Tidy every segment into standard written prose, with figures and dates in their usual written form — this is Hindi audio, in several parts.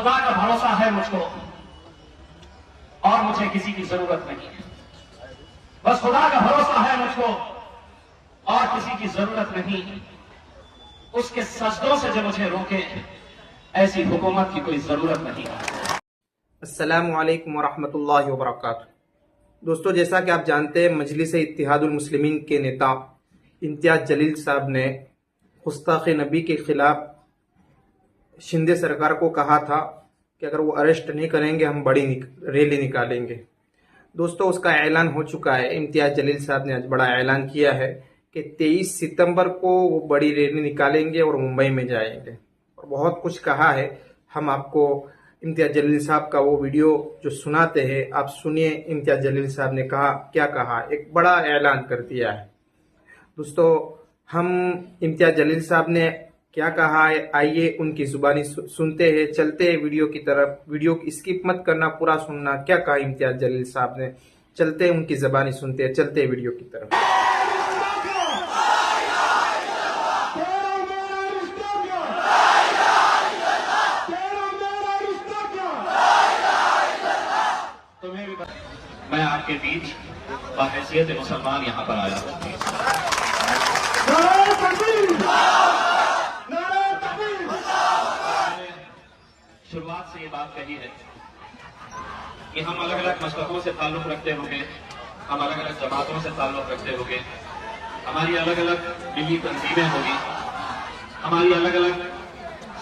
खुदा का भरोसा है मुझको और मुझे किसी की जरूरत नहीं है। बस खुदा का भरोसा है मुझको और किसी की जरूरत नहीं। उसके सजदों से जो मुझे रोके ऐसी हुकूमत की कोई जरूरत नहीं है। अस्सलामु अलैकुम वरहमतुल्लाहि वबरकातुहू। दोस्तों, जैसा कि आप जानते हैं, मजलिस इत्तिहादुल मुस्लिमीन के नेता इम्तियाज जलील साहब ने गुस्ताखे नबी के खिलाफ शिंदे सरकार को कहा था कि अगर वो अरेस्ट नहीं करेंगे हम बड़ी रैली निकालेंगे। दोस्तों, उसका ऐलान हो चुका है। इम्तियाज जलील साहब ने आज बड़ा ऐलान किया है कि 23 सितंबर को वो बड़ी रैली निकालेंगे और मुंबई में जाएंगे और बहुत कुछ कहा है। हम आपको इम्तियाज जलील साहब का वो वीडियो जो सुनाते हैं, आप सुनिए इम्तियाज जलील साहब ने कहा क्या कहा। एक बड़ा ऐलान कर दिया है। दोस्तों, हम इम्तियाज जलील साहब ने क्या कहा है, आइए उनकी जुबानी सुनते हैं। चलते हैं वीडियो की तरफ। वीडियो की स्किप मत करना, पूरा सुनना क्या कहा इम्तियाज जलील साहब ने। चलते हैं उनकी जुबानी सुनते हैं। चलते हैं वीडियो की तरफ। मैं आपके बीच बहैसियत मुसलमान यहाँ पर आया हूँ। शुरुआत से ये बात कही है कि हम अलग अलग मसलकों से ताल्लुक रखते होंगे, हम अलग अलग जमातों से ताल्लुक रखते होंगे, हमारी अलग अलग दिली तंजीमें होगी, हमारी अलग अलग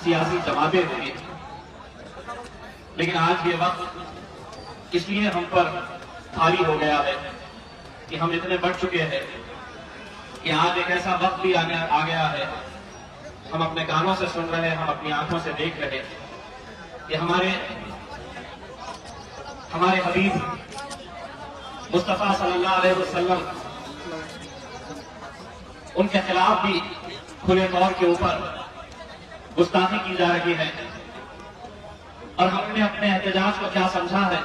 सियासी जमातें होगी, लेकिन आज ये वक्त इसलिए हम पर भारी हो गया है कि हम इतने बढ़ चुके हैं कि आज एक ऐसा वक्त भी आ गया है, हम अपने कानों से सुन रहे हैं, हम अपनी आंखों से देख रहे हैं कि हमारे हबीब मुस्तफा सल्लल्लाहु अलैहि वसल्लम उनके खिलाफ भी खुले तौर के ऊपर गुस्ताखी की जा रही है। और हमने अपने एहतजाज को क्या समझा है,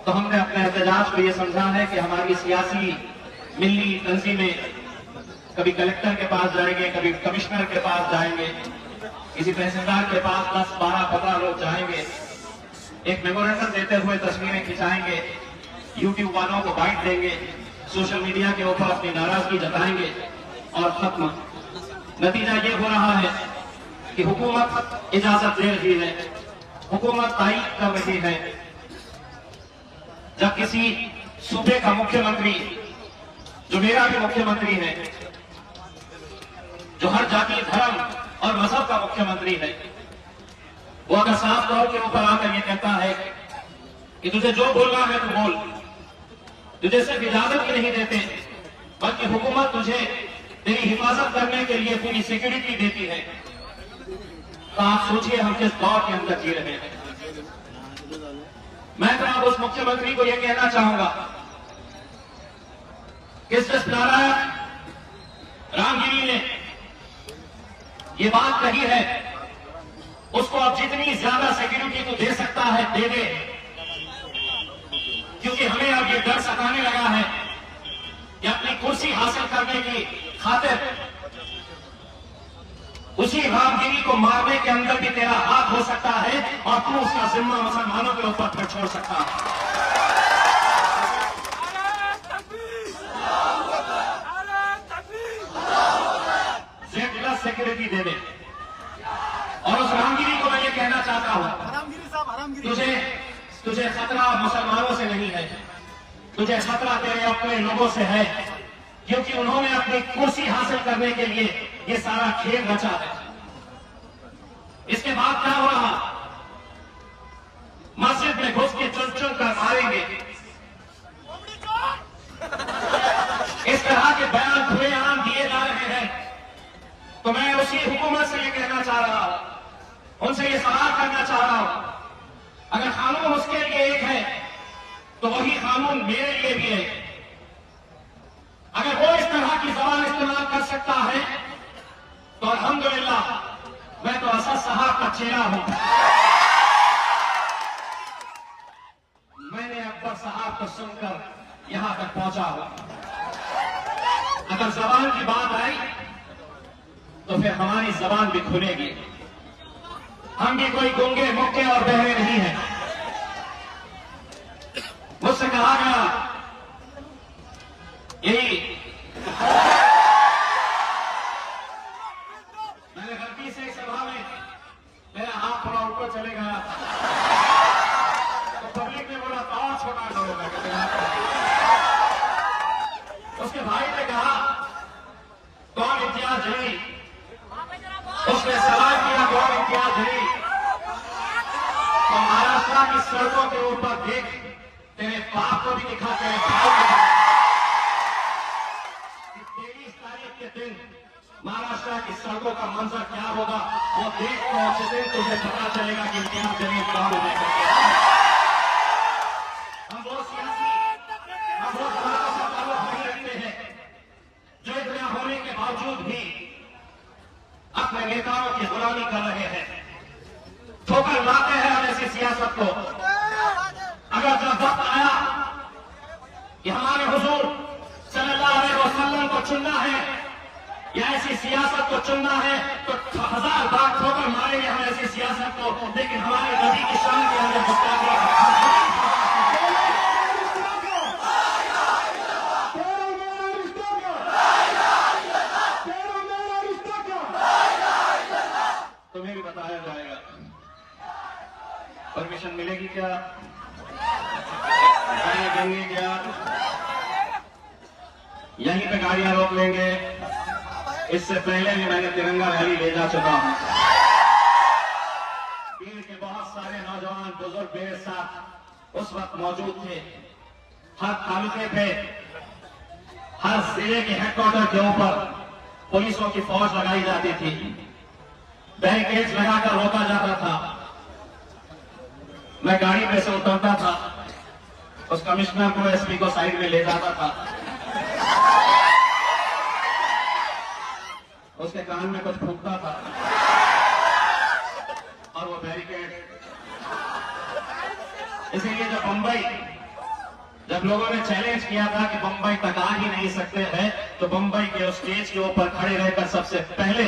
तो हमने अपने एहतजाज को यह समझा है कि हमारी सियासी मिली तंजीमें कभी कलेक्टर के पास जाएंगे, कभी कमिश्नर के पास जाएंगे, किसी तहसीलदार के पास 10, 12, 15 लोग जाएंगे, एक मेमोरेंडम देते हुए तस्वीरें खिंचाएंगे, यूट्यूब वालों को बाइट देंगे, सोशल मीडिया के ऊपर अपनी नाराजगी जताएंगे और खत्म। नतीजा ये हो रहा है कि हुकूमत इजाजत दे रही है, हुकूमत तायीद कर रही है। जब किसी सूबे का मुख्यमंत्री, जो मेरा भी मुख्यमंत्री है, जो हर जाति, धर्म और मजहब का मुख्यमंत्री है, वो अगर साफ तौर के ऊपर आकर ये कहता है कि तुझे जो बोलना है तू बोल, तुझे सिर्फ इजाजत भी नहीं देते बल्कि हुकूमत तुझे तेरी हिफाजत करने के लिए पूरी सिक्योरिटी देती है, तो आप सोचिए हम किस दौर के अंदर जी रहे हैं। मैं तो अब उस मुख्यमंत्री को यह कहना चाहूंगा कि जिस नारायण रामगिरी ने ये बात कही है, उसको अब जितनी ज्यादा सिक्योरिटी तू दे सकता है दे दे, क्योंकि हमें अब ये डर सताने लगा है कि अपनी कुर्सी हासिल करने की खातिर उसी रामगिरी को मारने के अंदर भी तेरा हाथ हो सकता है और तू उसका जिम्मा मुसलमानों के ऊपर फिर छोड़ सकता है। सिक्योरिटी दे दे। और उस रामगिरी को मैं ये कहना चाहता हूं, तुझे खतरा मुसलमानों से नहीं है, तुझे खतरा तेरे अपने लोगों से है, क्योंकि उन्होंने अपनी कुर्सी हासिल करने के लिए ये सारा खेल रचा है। इसके बाद क्या हो रहा, मस्जिद में घुस के चुन चुन कर मारेंगे। इस तरह के बयान खुलेआम दिए जा रहे हैं। तो मैं उसी हुकूमत से ये कहना चाह रहा हूं, उनसे ये सवाल करना चाह रहा हूं, अगर कानून उसके लिए एक है तो वही कानून मेरे लिए भी है। अगर वो इस तरह की जबान इस्तेमाल कर सकता है तो अल्हम्दुलिल्लाह, मैं तो असद साहब का चेहरा हूं। मैंने अकबर साहब को सुनकर यहां तक पहुंचा हूं। अगर जबान की बात आई तो फिर हमारी जबान भी खुलेगी। हम भी कोई गूंगे मुक्के और बहरे नहीं हैं। मुझसे कहा गया यही, मैंने गलती से एक सभा में मेरा हाथ थोड़ा ऊपर चले गया तो पब्लिक ने बोला तो और छोटा करोगा। उसके भाई ने कहा कौन इम्तियाज जलील, उसने सवाल किया कौन इम्तियाज जलील, तो महाराष्ट्र की सड़कों के ऊपर देख, तेरे बाप को भी दिखा, तेरे भाई को दिखा। 23 तारीख के दिन महाराष्ट्र की सड़कों का मंजर क्या होगा वो देख पहुंचे दिन तुझे पता चलेगा कि इम्तियाज जलील कौन है। हम वो सियासी, हम वो समाजों से ताल्लुक नहीं रखते हैं जो इतना होने के बावजूद भी अपने नेताओं की गुलामी कर रहे हैं, ठोकर लाते हैं हम ऐसी सियासत को। अगर जब वक्त आया कि हमारे हुजूर सल्लल्लाहु अलैहि वसल्लम को चुनना है या ऐसी सियासत को चुनना है तो 1000 बार ठोकर मारेंगे हम ऐसी सियासत को, लेकिन हमारे नबी की शान के अंदर तुम्हें भी बताया जाएगा। परमिशन मिलेगी क्या, देंगे क्या, यहीं पे गाड़ियां रोक लेंगे। इससे पहले भी मैंने तिरंगा रैली ले जा चुका हूं। भीड़ के बहुत सारे नौजवान बुजुर्ग मेरे साथ उस वक्त मौजूद थे। हर तालुके पे, हर जिले के हेडक्वार्टर के ऊपर पुलिसों की फौज लगाई जाती थी, बैरिकेड्स लगाकर रोका जाता था। मैं गाड़ी पे से उतरता था, उस कमिश्नर को, एसपी को साइड में ले जाता था, उसके कान में कुछ फूंकता था और वो बैरिकेड। इसीलिए जब लोगों ने चैलेंज किया था कि बंबई तक आ ही नहीं सकते हैं, तो बंबई के उस स्टेज के ऊपर खड़े रहकर सबसे पहले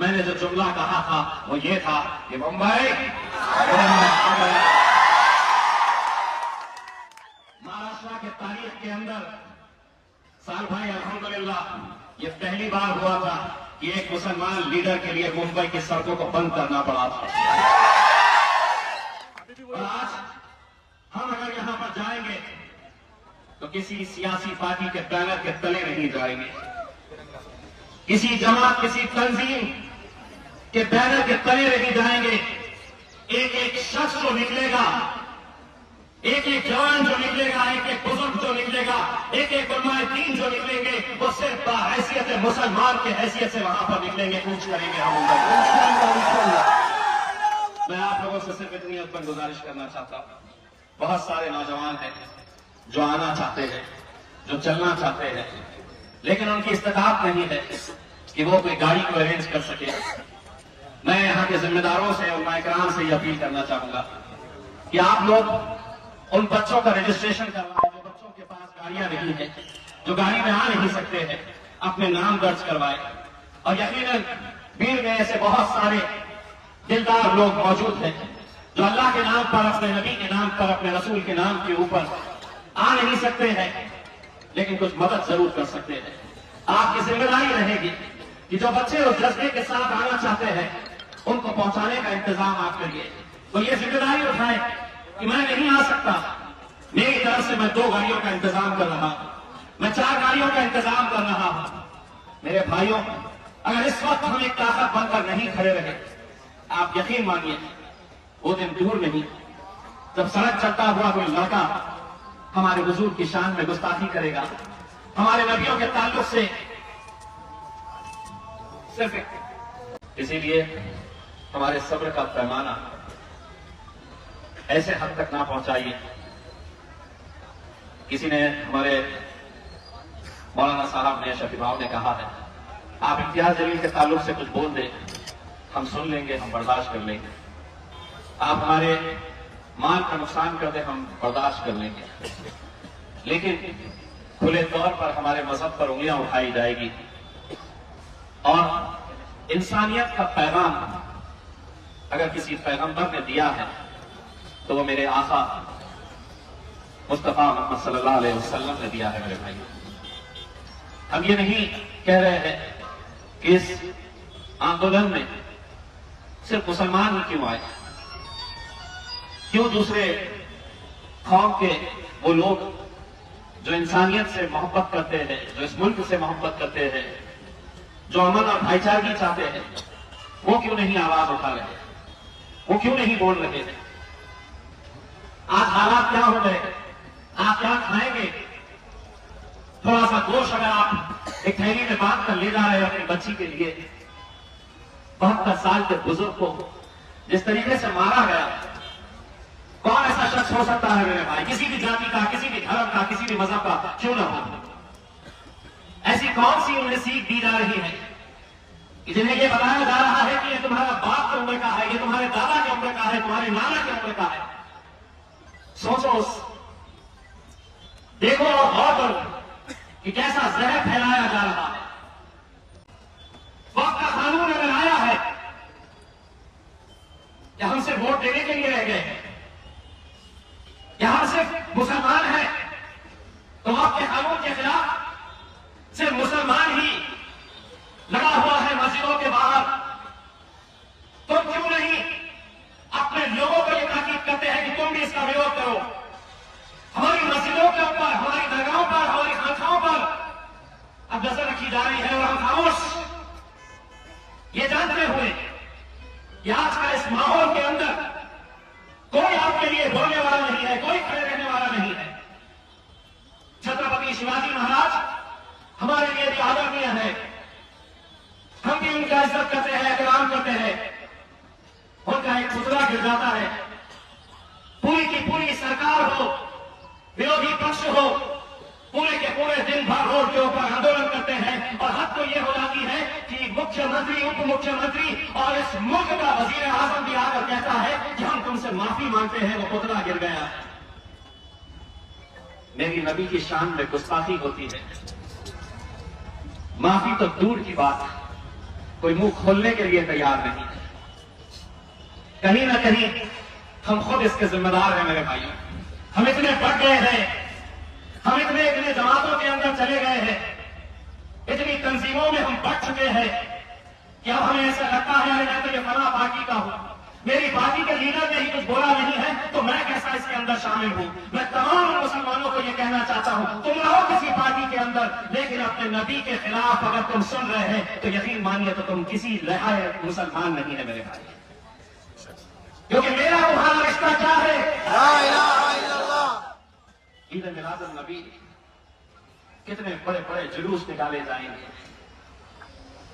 मैंने जो जुमला कहा था वो ये था कि बंबई महाराष्ट्र के तारीख के अंदर साल भाई अल्हम्दुलिल्लाह ये पहली बार हुआ था कि एक मुसलमान लीडर के लिए मुंबई की सड़कों को बंद करना पड़ा था। और आज हम अगर यहां पर जाएंगे तो किसी सियासी पार्टी के बैनर के तले नहीं जाएंगे, किसी जमात, किसी तंजीम के बैनर के तले नहीं जाएंगे। एक एक शख्स जो निकलेगा, एक एक जवान जो निकलेगा, एक एक बुजुर्ग जो निकलेगा, एक एक उलमाए दीन जो निकलेंगे, वो सिर्फ हैसियत मुसलमान के हैसियत से वहां पर निकलेंगे, कूच करेंगे हम। मैं आप लोगों से सिर्फ इतनी अपन गुजारिश करना चाहता हूं, बहुत सारे नौजवान हैं जो आना चाहते हैं, जो चलना चाहते हैं, लेकिन उनकी इस्तेताअत नहीं है कि वो कोई गाड़ी को अरेंज कर सके। मैं यहाँ के जिम्मेदारों से, उलमाए किराम से ये अपील करना चाहूंगा कि आप लोग उन बच्चों का रजिस्ट्रेशन करवाएं जो बच्चों के पास गाड़ियां नहीं है, जो गाड़ी में आ नहीं सकते हैं, अपने नाम दर्ज करवाएं। और यकीनन भीड़ में ऐसे बहुत सारे दिलदार लोग मौजूद हैं जो अल्लाह के नाम पर, अपने नबी के नाम पर, अपने रसूल के नाम के ऊपर आ नहीं सकते हैं, लेकिन कुछ मदद जरूर कर सकते हैं। आपकी जिम्मेदारी रहेगी कि जो बच्चे उस जज्बे के साथ आना चाहते हैं उनको पहुंचाने का इंतजाम आप करिए। तो ये जिम्मेदारी उठाएं कि मैं नहीं आ सकता, मेरी तरफ से मैं 2 गाड़ियों का इंतजाम कर रहा हूं, मैं 4 गाड़ियों का इंतजाम कर रहा हूं। मेरे भाइयों, अगर इस वक्त हम एक ताकत बनकर नहीं खड़े रहे, आप यकीन मानिए वो दिन दूर नहीं जब सड़क चलता हुआ कोई लड़का हमारे हुजूर की शान में गुस्ताखी करेगा, हमारे नबियों के ताल्लुक से सिर्फ। इसीलिए हमारे सब्र का पैमाना ऐसे हद तक ना पहुंचाइए। किसी ने, हमारे मौलाना साहब ने, शफी भाव ने कहा है, आप इम्तियाज जलील के ताल्लुक से कुछ बोल दें, हम सुन लेंगे, हम बर्दाश्त कर लेंगे। आप हमारे माल का नुकसान कर दे, हम बर्दाश्त कर लेंगे, लेकिन खुले तौर पर हमारे मजहब पर उंगलियां उठाई जाएगी और इंसानियत का पैगाम अगर किसी पैगंबर ने दिया है तो वो मेरे आका मुस्तफा मोहम्मद सल्लल्लाहु अलैहि वसल्लम ने दिया है। मेरे भाई, हम ये नहीं कह रहे हैं कि इस आंदोलन में सिर्फ मुसलमान ही क्यों आए, क्यों दूसरे कौम के वो लोग जो इंसानियत से मोहब्बत करते हैं, जो इस मुल्क से मोहब्बत करते हैं, जो अमन और भाईचारगी चाहते हैं, वो क्यों नहीं आवाज उठा रहे, वो क्यों नहीं बोल रहे हैं। आज हालात क्या हो गए, आप क्या खाएंगे? थोड़ा सा गोश्त अगर आप एक थैली में बांध कर ले जा रहे हैं अपनी बच्ची के लिए, 72 साल के बुजुर्ग को जिस तरीके से मारा गया, कौन ऐसा शख्स हो सकता है मेरे भाई, किसी भी जाति का, किसी भी धर्म का, किसी भी मजहब का क्यों ना हो, ऐसी कौन सी उन्हें सीख दी जा रही है कि जिन्हें यह बताया जा रहा है कि ये तुम्हारा बाप की उम्र का है, ये तुम्हारे दादा की उम्र का है, तुम्हारे नाना की उम्र का है। सोचो, देखो और गौर करो कि कैसा जहर फैलाया जा रहा है। वक्त का कानून अगर आया है या हम सिर्फ वोट देने के लिए रह गए हैं, या हम सिर्फ मुसलमान हैं तो आपके कानून के खिलाफ सिर्फ मुसलमान ही लगा हुआ है मस्जिदों के बाहर, तो क्यों नहीं अपने लोगों को यह ताकीद करते हैं कि तुम भी इसका विरोध करो। हमारी मस्जिदों के ऊपर, हमारी दरगाहों पर, हमारी खानखाओं पर अब नजर रखी जा रही है और हम खामोश, ये जानते हुए कि आज का इस माहौल के अंदर कोई आपके लिए बोलने वाला नहीं है, कोई खड़े रहने वाला नहीं है। छत्रपति शिवाजी महाराज हमारे लिए भी आदरणीय है, हम भी उनका इज्जत करते हैं, एहतराम करते हैं। उनका एक पुतला गिर जाता है, पूरी की पूरी सरकार हो, विरोधी पक्ष हो, पूरे के पूरे दिन भर रोड के ऊपर आंदोलन करते हैं और हद तो यह हो जाती है कि मुख्यमंत्री, उप मुख्यमंत्री और इस मुल्क का वजीर आजम भी आकर कहता है कि हम तुमसे माफी मांगते हैं, वो पुतला गिर गया। मेरी नबी की शान में गुस्ताखी होती है, माफी तो दूर की बात है, कोई मुंह खोलने के लिए तैयार नहीं है। कहीं ना कहीं हम खुद इसके जिम्मेदार हैं मेरे भाइयों। हम इतने बढ़ गए हैं, हम इतने जमातों के अंदर चले गए हैं, इतनी तंजीमों में हम बढ़ चुके हैं कि अब हमें ऐसा लगता है मैं तो ये फला पार्टी का हूं, मेरी पार्टी के लीडर ने ही कुछ बोला नहीं है तो मैं कैसा इसके अंदर शामिल हूं। मैं तमाम मुसलमानों को ये कहना चाहता हूं, तुम रहो किसी पार्टी के अंदर, लेकिन अपने नबी के खिलाफ अगर तुम सुन रहे हैं तो यकीन मानिए तो तुम किसी लायक मुसलमान नहीं है मेरे भाई, क्योंकि मेरा तुम्हारा रिश्ता क्या है। ईद मिलाद नबी कितने बड़े बड़े जुलूस निकाले जाएंगे,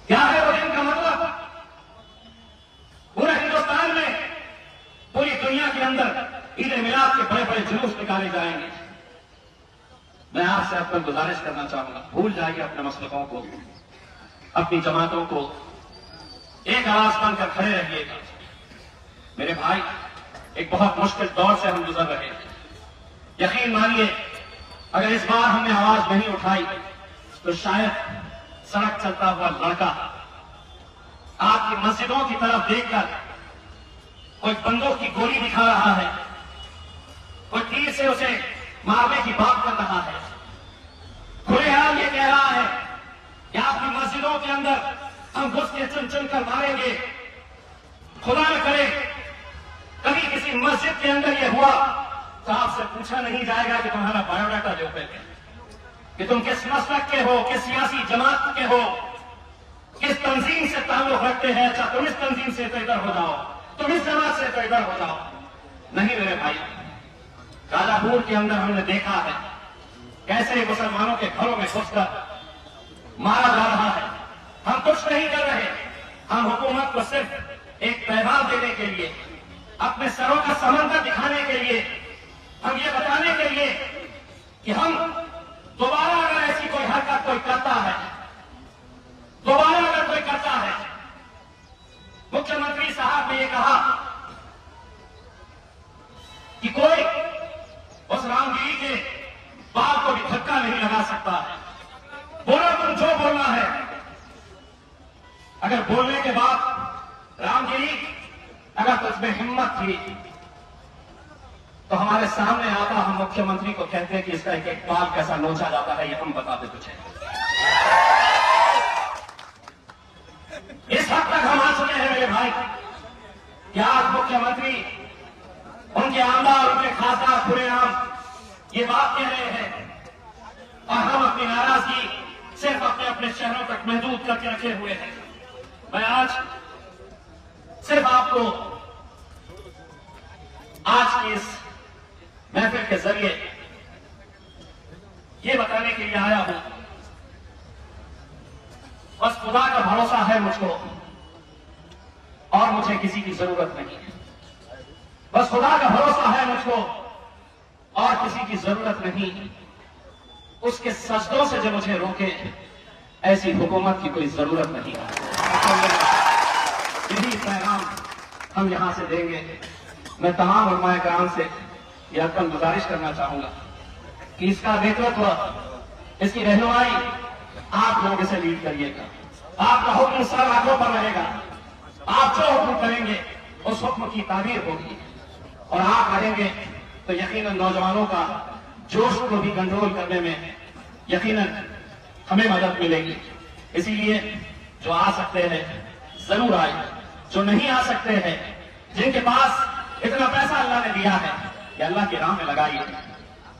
क्या है वो दिन का मतलब। पूरे हिंदुस्तान में, पूरी दुनिया के अंदर ईद मिलाद के बड़े बड़े जुलूस निकाले जाएंगे। मैं आपसे आपको गुजारिश करना चाहूंगा, भूल जाइए अपने मसलकों को, अपनी जमातों को, एक आवाज बनकर खड़े रहिएगा। मेरे भाई, एक बहुत मुश्किल दौर से हम गुजर रहे हैं। यकीन मानिए अगर इस बार हमने आवाज नहीं उठाई तो शायद सड़क चलता हुआ लड़का आपकी मस्जिदों की तरफ देखकर कोई बंदूक की गोली दिखा रहा है, कोई तीर से उसे मारने की बात कर रहा है, खुलेआम ये कह रहा है कि आपकी मस्जिदों के अंदर हम घुस के चुन चुन कर मारेंगे। खुदा न करे कभी किसी मस्जिद के अंदर यह हुआ तो आपसे पूछा नहीं जाएगा कि तुम्हारा बायोडाटा जो है कि तुम किस मसलक के हो, किस सियासी जमात के हो, किस तंजीम से ताल्लुक रखते हैं। अच्छा, तुम इस तंजीम से तो इधर हो जाओ, तुम इस जमात से तो इधर हो जाओ। नहीं मेरे भाई, गाजापुर के अंदर हमने देखा है कैसे मुसलमानों के घरों में घुसकर मारा जा रहा है। हम कुछ नहीं कर रहे, हम हुकूमत को सिर्फ एक पैगाम देने के लिए, अपने सरों का समंदर दिखाने के लिए, हम ये बताने के लिए कि हम दोबारा अगर ऐसी कोई हरकत कोई करता है, दोबारा अगर कोई करता है, मुख्यमंत्री साहब ने ये कहा कि कोई उस रामगिरी के बाल को भी धक्का नहीं लगा सकता है। बोलो तुम जो बोलना है, अगर बोलने के बाद रामगिरी अगर थी तो हमारे सामने आता, हम मुख्यमंत्री को कहते कि इसका एक एक बाल कैसा नोचा जाता है, ये हम बताते तुझे। इस हद तक हम आ चुके हैं मेरे भाई कि आज मुख्यमंत्री, उनके आमदार, उनके खासदार खुलेआम ये बात कह रहे हैं और हम अपनी नाराजगी सिर्फ अपने अपने शहरों तक महदूद करके रखे हुए हैं। मैं आज सिर्फ आपको आज की इस महफिल के जरिए ये बताने के लिए आया हूं, बस खुदा का भरोसा है मुझको और मुझे किसी की जरूरत नहीं है। बस खुदा का भरोसा है मुझको और किसी की जरूरत नहीं। उसके सजदों से जो मुझे रोके, ऐसी हुकूमत की कोई जरूरत नहीं है। यही पैगाम हम यहां से देंगे। मैं तमाम उलमाए कराम से यह अक्कल गुजारिश करना चाहूंगा कि इसका नेतृत्व, इसकी रहनुमाई आप लोग इसे लीड करिएगा। आपका हुक्म सर आंखों पर रहेगा। आप जो हुक्म करेंगे उस हुक्म की ताबीर होगी और आप रहेंगे तो यकीनन नौजवानों का जोश को भी कंट्रोल करने में यकीनन हमें मदद मिलेगी। इसीलिए जो आ सकते हैं जरूर आए, जो नहीं आ सकते हैं, जिनके पास इतना पैसा अल्लाह ने दिया है, या अल्लाह की राह में लगाइए,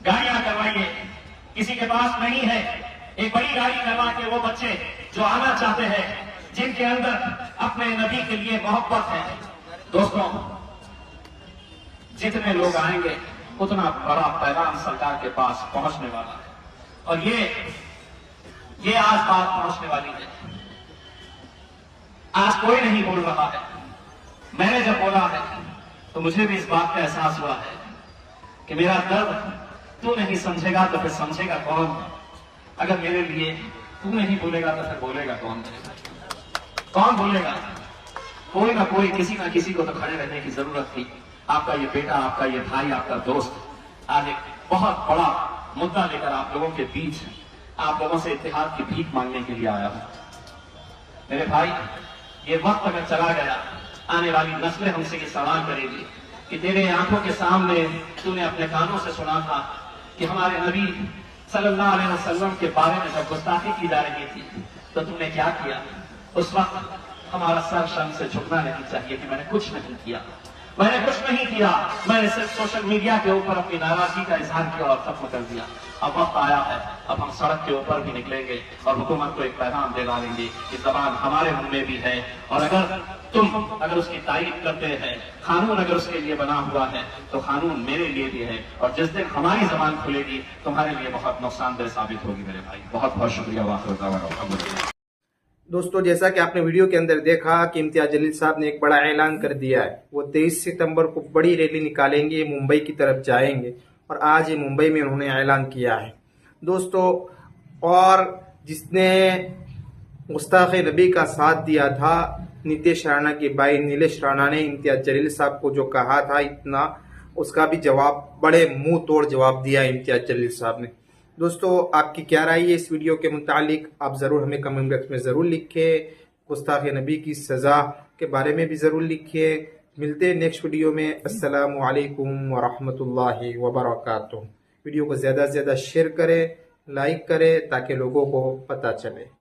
गाड़ियां करवाइए। किसी के पास नहीं है, एक बड़ी गाड़ी करवा के वो बच्चे जो आना चाहते हैं, जिनके अंदर अपने नबी के लिए मोहब्बत है, दोस्तों जितने लोग आएंगे उतना बड़ा पैगाम सरकार के पास पहुंचने वाला है। और ये आज बात पहुंचने वाली है। आज कोई नहीं बोल रहा है, मैंने जब बोला है तो मुझे भी इस बात का एहसास हुआ है कि मेरा दर्द तू नहीं समझेगा तो फिर समझेगा कौन? अगर मेरे लिए तू नहीं बोलेगा तो फिर बोलेगा कौन? कौन बोलेगा? कोई ना कोई, किसी ना किसी को तो खड़े रहने की जरूरत थी। आपका ये बेटा, आपका ये भाई, आपका दोस्त आज एक बहुत बड़ा मुद्दा लेकर आप लोगों के बीच, आप लोगों से इत्तेहाद की भीख मांगने के लिए आया हूं। मेरे भाई, ये वक्त अगर चला गया, आने वाली नस्लें हमसे ये सवाल करेगी कि तेरे आंखों के सामने तूने अपने कानों से सुना था कि हमारे नबी सल्लल्लाहु अलैहि वसल्लम के बारे में जब गुस्ताखी की जा रही थी तो तूने क्या किया? उस वक्त हमारा सर शर्म से झुकना नहीं चाहिए कि मैंने कुछ नहीं किया, मैंने कुछ नहीं किया, मैंने सिर्फ सोशल मीडिया के ऊपर अपनी नाराजगी का इजहार किया और खत्म कर दिया। अब वक्त आया है, अब हम सड़क के ऊपर भी निकलेंगे और हुकूमत को एक पैगाम दे डालेंगे कि जबान हमारे मुंह में भी है और अगर उसकी तारीफ करते हैं, कानून अगर उसके लिए बना हुआ है तो कानून मेरे लिए भी है। और जिस दिन हमारी जबान खुलेगी तुम्हारे लिए बहुत नुकसानदेह साबित होगी मेरे भाई। बहुत बहुत शुक्रिया। दोस्तों, जैसा कि आपने वीडियो के अंदर देखा कि इम्तियाज जलील साहब ने एक बड़ा ऐलान कर दिया है। वो 23 सितंबर को बड़ी रैली निकालेंगे, मुंबई की तरफ जाएंगे और आज ये मुंबई में उन्होंने ऐलान किया है। दोस्तों, और जिसने गुस्ताखे नबी का साथ दिया था, नीतीश राणा के भाई नीलेश राणा ने इम्तियाज जलील साहब को जो कहा था इतना, उसका भी जवाब, बड़े मुंह तोड़ जवाब दिया इम्तियाज जलील साहब ने। दोस्तों, आपकी क्या राय है इस वीडियो के मुतालिक? आप ज़रूर हमें कमेंट बॉक्स में ज़रूर लिखिए। गुस्ताखे नबी की सज़ा के बारे में भी ज़रूर लिखिए। मिलते हैं नेक्स्ट वीडियो में। अस्सलामु अलैकुम वरहमतुल्लाहि वबरकातुहू। वीडियो को ज़्यादा से ज़्यादा शेयर करें, लाइक करें ताकि लोगों को पता चले।